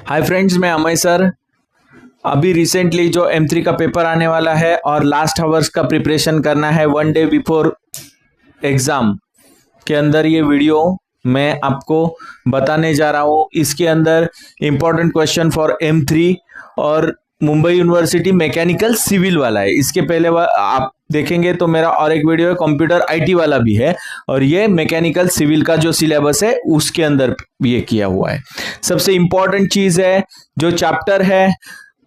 Hi friends, मैं Amay sir. अभी recently जो M3 का पेपर आने वाला है और लास्ट आवर्स का प्रिपरेशन करना है 1 डे बिफोर एग्ज़ाम के अंदर ये वीडियो मैं आपको बताने जा रहा हूँ। इसके अंदर इम्पोर्टेंट क्वेश्चन फॉर M3 और मुंबई यूनिवर्सिटी मैकेनिकल सिविल वाला है। इसके पहले आप देखेंगे तो मेरा और एक वीडियो है कंप्यूटर IT वाला भी है, और ये मैकेनिकल सिविल का जो सिलेबस है उसके अंदर ये किया हुआ है। सबसे इम्पोर्टेंट चीज़ है जो चैप्टर है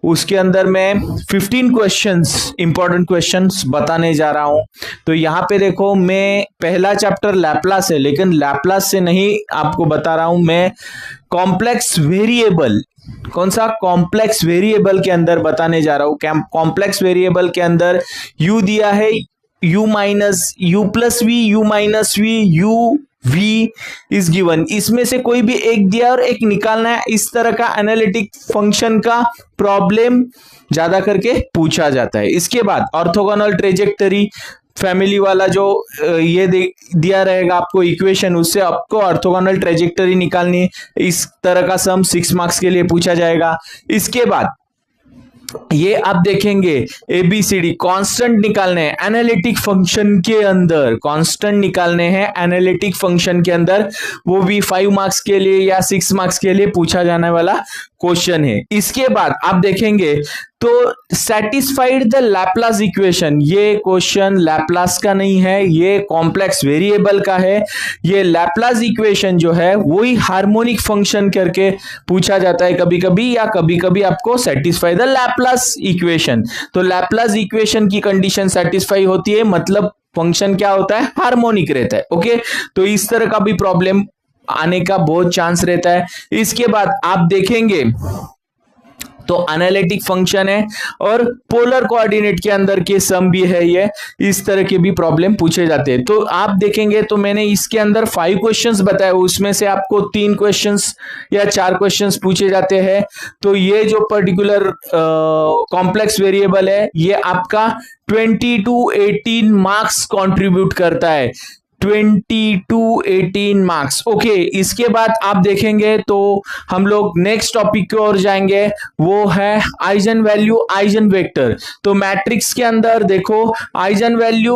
उसके अंदर मैं 15 क्वेश्चंस इंपॉर्टेंट क्वेश्चंस बताने जा रहा हूं। तो यहाँ पे देखो, मैं पहला चैप्टर लैपलास है, लेकिन लैपलास से नहीं आपको बता रहा हूं मैं, कॉम्प्लेक्स वेरिएबल। कौन सा? कॉम्प्लेक्स वेरिएबल के अंदर बताने जा रहा हूं। कॉम्प्लेक्स वेरिएबल के अंदर u दिया है, u minus u plus v, u minus v, u v is given. इसमें से कोई भी एक दिया और एक निकालना है। इस तरह का एनालिटिक फंक्शन का प्रॉब्लम ज्यादा करके पूछा जाता है। इसके बाद ऑर्थोगोनल ट्रेजेक्टरी फैमिली वाला जो ये दिया रहेगा आपको इक्वेशन, उससे आपको ऑर्थोगोनल ट्रेजेक्टरी निकालनी है। इस तरह का सम 6 मार्क्स के लिए पूछा जाएगा। इसके बाद ये आप देखेंगे ABCD कांस्टेंट निकालने हैं एनालिटिक फंक्शन के अंदर, कांस्टेंट निकालने हैं एनालिटिक फंक्शन के अंदर, वो भी 5 मार्क्स के लिए या 6 मार्क्स के लिए पूछा जाने वाला क्वेश्चन है। इसके बाद आप देखेंगे तो सेटिस्फाइड द लैपलास इक्वेशन, ये क्वेश्चन लैपलास का नहीं है, ये कॉम्प्लेक्स वेरिएबल का है। ये लैपलास इक्वेशन जो है वही हार्मोनिक फंक्शन करके पूछा जाता है कभी कभी, या कभी कभी आपको सेटिस्फाई द लैपलास इक्वेशन। तो लैपलास इक्वेशन की कंडीशन सेटिस्फाई होती है, मतलब फंक्शन क्या होता है? हार्मोनिक रहता है। ओके, तो इस तरह का भी प्रॉब्लम आने का बहुत चांस रहता है। इसके बाद आप देखेंगे तो एनालिटिक फंक्शन है और पोलर कोऑर्डिनेट के अंदर के सम भी है, ये इस तरह के भी प्रॉब्लम पूछे जाते हैं। तो आप देखेंगे तो मैंने इसके अंदर 5 क्वेश्चंस बताए, उसमें से आपको 3 क्वेश्चंस या 4 क्वेश्चंस पूछे जाते हैं। तो ये जो पर्टिकुलर कॉम्प्लेक्स वेरिएबल है ये आपका 20 to 18 मार्क्स कंट्रीब्यूट करता है, 20 to 18 मार्क्स। ओके, इसके बाद आप देखेंगे तो हम लोग नेक्स्ट टॉपिक की ओर जाएंगे, वो है आइजन वैल्यू, आइजन वेक्टर। तो मैट्रिक्स के अंदर देखो आइजन वैल्यू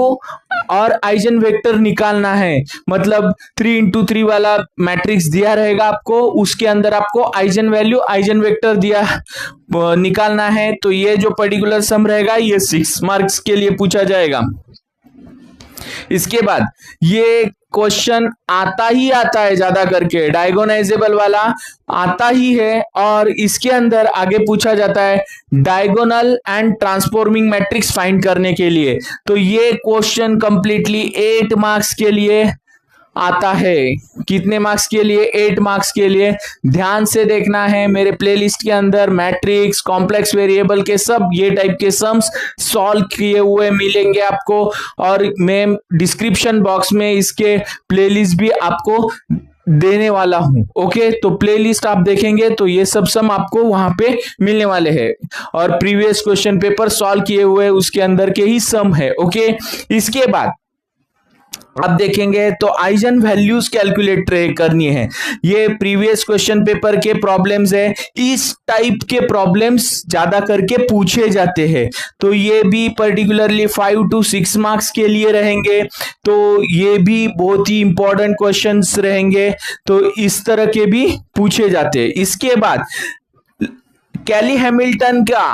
और आइजन वेक्टर निकालना है, मतलब 3 into 3 वाला मैट्रिक्स दिया रहेगा आपको, उसके अंदर आपको आइजन वैल्यू आइजन वेक्टर दिया निकालना है। तो ये जो पर्टिकुलर सम रहेगा ये 6 मार्क्स के लिए पूछा जाएगा। इसके बाद ये क्वेश्चन आता है ज्यादा करके, डायगोनाइजेबल वाला आता ही है, और इसके अंदर आगे पूछा जाता है diagonal and transforming matrix find करने के लिए। तो ये क्वेश्चन कंप्लीटली 8 मार्क्स के लिए आता है। कितने मार्क्स के लिए? 8 मार्क्स के लिए। ध्यान से देखना है, मेरे प्लेलिस्ट के अंदर मैट्रिक्स, कॉम्प्लेक्स वेरिएबल के सब ये टाइप के सम्स सॉल्व किए हुए मिलेंगे आपको, और मैं डिस्क्रिप्शन बॉक्स में इसके प्लेलिस्ट भी आपको देने वाला हूं। ओके, तो प्लेलिस्ट आप देखेंगे तो ये सब सम आपको वहां पे मिलने वाले हैं, और प्रीवियस क्वेश्चन पेपर सॉल्व किए हुए उसके अंदर के ही सम है। ओके, इसके बाद आप देखेंगे तो आइजन वैल्यूज कैलकुलेट करनी है। ये प्रीवियस क्वेश्चन पेपर के प्रॉब्लम्स है, इस टाइप के प्रॉब्लम्स ज्यादा करके पूछे जाते हैं। तो ये भी पर्टिकुलरली 5 to 6 मार्क्स के लिए रहेंगे, तो ये भी बहुत ही इंपॉर्टेंट क्वेश्चंस रहेंगे। तो इस तरह के भी पूछे जाते हैं। इसके बाद कैली हैमिल्टन का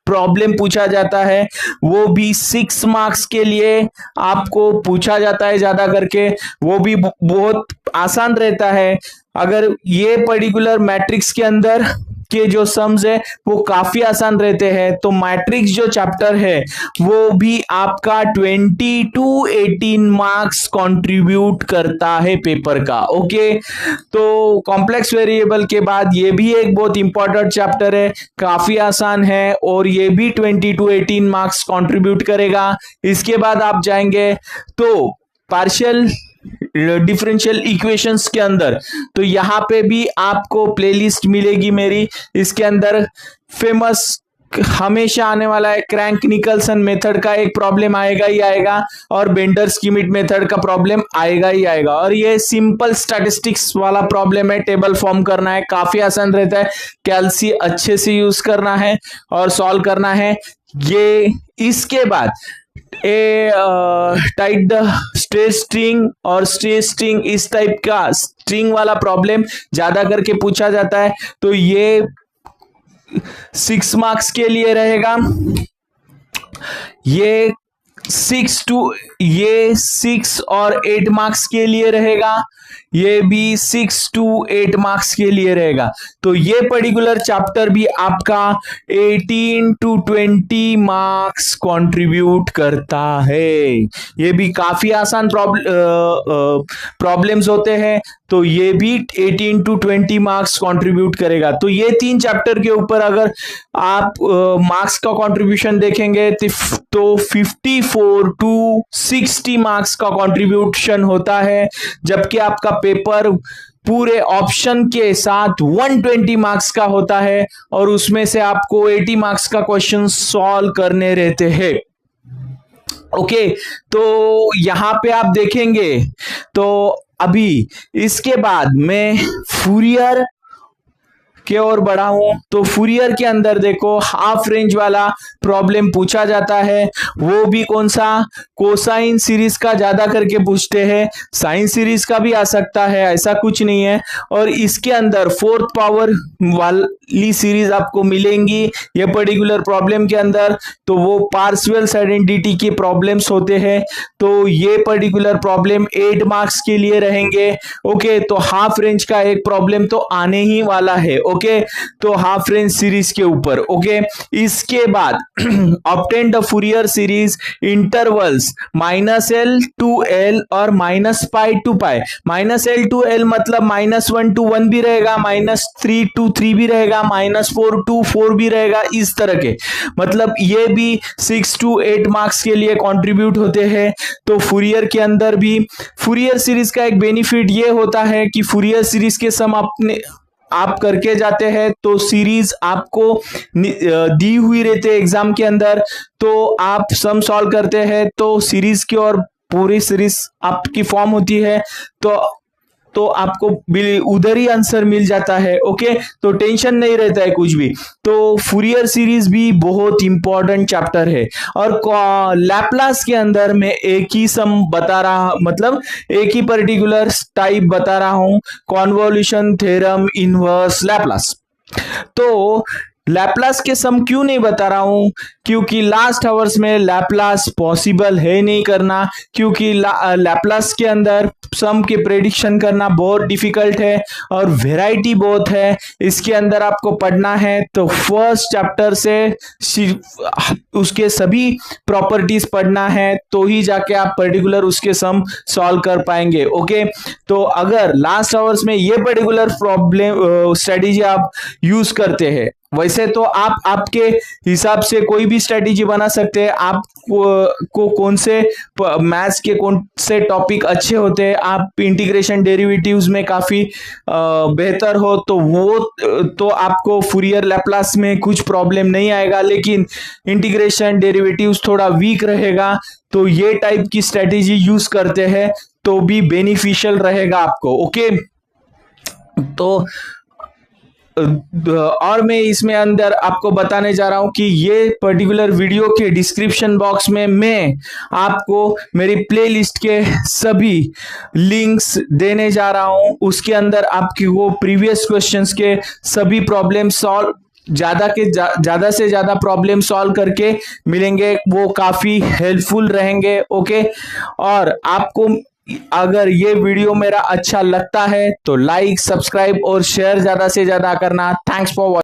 प्रॉब्लम पूछा जाता है, वो भी 6 मार्क्स के लिए आपको पूछा जाता है ज्यादा करके, वो भी बहुत आसान रहता है। अगर ये पर्टिकुलर मैट्रिक्स के अंदर के जो सम्स है वो काफी आसान रहते हैं, तो मैट्रिक्स जो चैप्टर है वो भी आपका 20 to 18 मार्क्स कंट्रीब्यूट करता है पेपर का। ओके, तो कॉम्प्लेक्स वेरिएबल के बाद ये भी एक बहुत इंपॉर्टेंट चैप्टर है, काफी आसान है, और ये भी 20 to 18 मार्क्स कंट्रीब्यूट करेगा। इसके बाद आप जाएंगे तो पार्शियल डिफरेंशियल इक्वेशंस के अंदर, तो यहां पे भी आपको प्लेलिस्ट मिलेगी मेरी, इसके अंदर फेमस हमेशा आने वाला है। क्रैंक निकलसन मेथड का एक प्रॉब्लम आएगा ही आएगा और बेंडर स्किमिट मेथड का प्रॉब्लम आएगा ही आएगा। और ये सिंपल स्टैटिस्टिक्स वाला प्रॉब्लम है, टेबल फॉर्म करना है, काफी आसान रहता है। कैल्सी अच्छे से यूज करना है और सॉल्व करना है। ये इसके बाद टाइट द स्ट्रेस स्ट्रिंग और स्ट्रेस स्ट्रिंग, इस टाइप का स्ट्रिंग वाला प्रॉब्लम ज्यादा करके पूछा जाता है। तो ये 6 मार्क्स के लिए रहेगा। ये 6 और 8 मार्क्स के लिए रहेगा। ये भी 6 to 8 मार्क्स के लिए रहेगा। तो ये पर्टिकुलर चैप्टर भी आपका 18 to 20 मार्क्स कंट्रीब्यूट करता है। ये भी काफी आसान प्रॉब्लम्स होते हैं, तो ये भी 18 to 20 मार्क्स कंट्रीब्यूट करेगा। तो ये 3 चैप्टर के ऊपर अगर आप मार्क्स का कंट्रीब्यूशन देखेंगे तो 54 to 60 मार्क्स का कंट्रीब्यूशन होता है, जबकि आपका पेपर पूरे ऑप्शन के साथ 120 मार्क्स का होता है और उसमें से आपको 80 मार्क्स का क्वेश्चन सॉल्व करने रहते हैं। ओके, तो यहां पे आप देखेंगे तो अभी इसके बाद मैं फूरियर के ओर बढ़ा हूं। तो फूरियर के अंदर देखो हाफ रेंज वाला प्रॉब्लम पूछा जाता है, वो भी कौन सा, कोसाइन सीरीज का ज्यादा करके पूछते हैं। साइन सीरीज का भी आ सकता है, ऐसा कुछ नहीं है। और इसके अंदर 4th पावर वाली सीरीज आपको मिलेंगी ये पर्टिकुलर प्रॉब्लम के अंदर। तो वो पार्शियल आइडेंटिटी के प्रॉब्लम्स होते हैं। तो ये पर्टिकुलर प्रॉब्लम 8 मार्क्स के लिए रहेंगे। ओके, तो हाफ रेंज का एक प्रॉब्लम तो आने ही वाला है। ओके, तो हाफ रेंज सीरीज के ऊपर। ओके, इसके बाद obtain the Fourier series intervals -L to L और -π to π। -L to L मतलब -1 to 1 भी रहेगा, -3 to 3 भी रहेगा, -4 to 4 भी रहेगा, इस तरह के। मतलब ये भी 6 to 8 मार्क्स के लिए कंट्रीब्यूट होते हैं। तो फूरियर के अंदर भी फूरियर सीरीज का एक बेनिफिट ये होता है कि फूरियर सीरीज के सम आप करके जाते हैं तो सीरीज आपको दी हुई रहते हैं एग्जाम के अंदर। तो आप सम सॉल्व करते हैं तो सीरीज की और पूरी सीरीज आपकी फॉर्म होती है, तो आपको उधर ही आंसर मिल जाता है। ओके, तो टेंशन नहीं रहता है कुछ भी। तो फूरियर सीरीज भी बहुत इंपॉर्टेंट चैप्टर है। और लैपलास के अंदर मैं एक ही सम बता रहा, मतलब एक ही पर्टिकुलर टाइप बता रहा हूं, कॉन्वोल्यूशन थ्योरम इनवर्स लैपलास। तो लैपलास के सम क्यों नहीं बता रहा हूं, क्योंकि लास्ट आवर्स में लैपलास पॉसिबल है नहीं करना, क्योंकि लैपलास के अंदर सम के प्रेडिक्शन करना बहुत डिफिकल्ट है और वैरायटी बहुत है। इसके अंदर आपको पढ़ना है तो फर्स्ट चैप्टर से उसके सभी प्रॉपर्टीज पढ़ना है, तो ही जाके आप पर्टिकुलर उसके सम सॉल्व कर पाएंगे। ओके, तो अगर लास्ट आवर्स में ये पर्टिकुलर प्रॉब्लम स्ट्रेटेजी आप यूज करते हैं, वैसे तो आप आपके हिसाब से कोई भी स्ट्रेटेजी बना सकते हैं। आप को कौन से मैथ्स के कौन से टॉपिक अच्छे होते हैं, आप इंटीग्रेशन डेरिवेटिव्स में काफी बेहतर हो, तो वो तो आपको फूरियर लैपलास में कुछ प्रॉब्लम नहीं आएगा। लेकिन इंटीग्रेशन डेरिवेटिव्स थोड़ा वीक रहेगा, तो ये टाइप की स्ट्रेटेजी यूज करते हैं तो भी बेनिफिशियल रहेगा आपको। ओके, तो और मैं इसमें अंदर आपको बताने जा रहा हूं कि ये पर्टिकुलर वीडियो के डिस्क्रिप्शन बॉक्स में मैं आपको मेरी प्लेलिस्ट के सभी लिंक्स देने जा रहा हूं। उसके अंदर आपकी वो प्रीवियस क्वेश्चंस के सभी प्रॉब्लम सॉल्व ज्यादा से ज्यादा प्रॉब्लम सॉल्व करके मिलेंगे, वो काफी हेल्पफुल रहेंगे। ओके, और आपको अगर ये वीडियो मेरा अच्छा लगता है तो लाइक, सब्सक्राइब और शेयर ज्यादा से ज्यादा करना। Thanks for watching.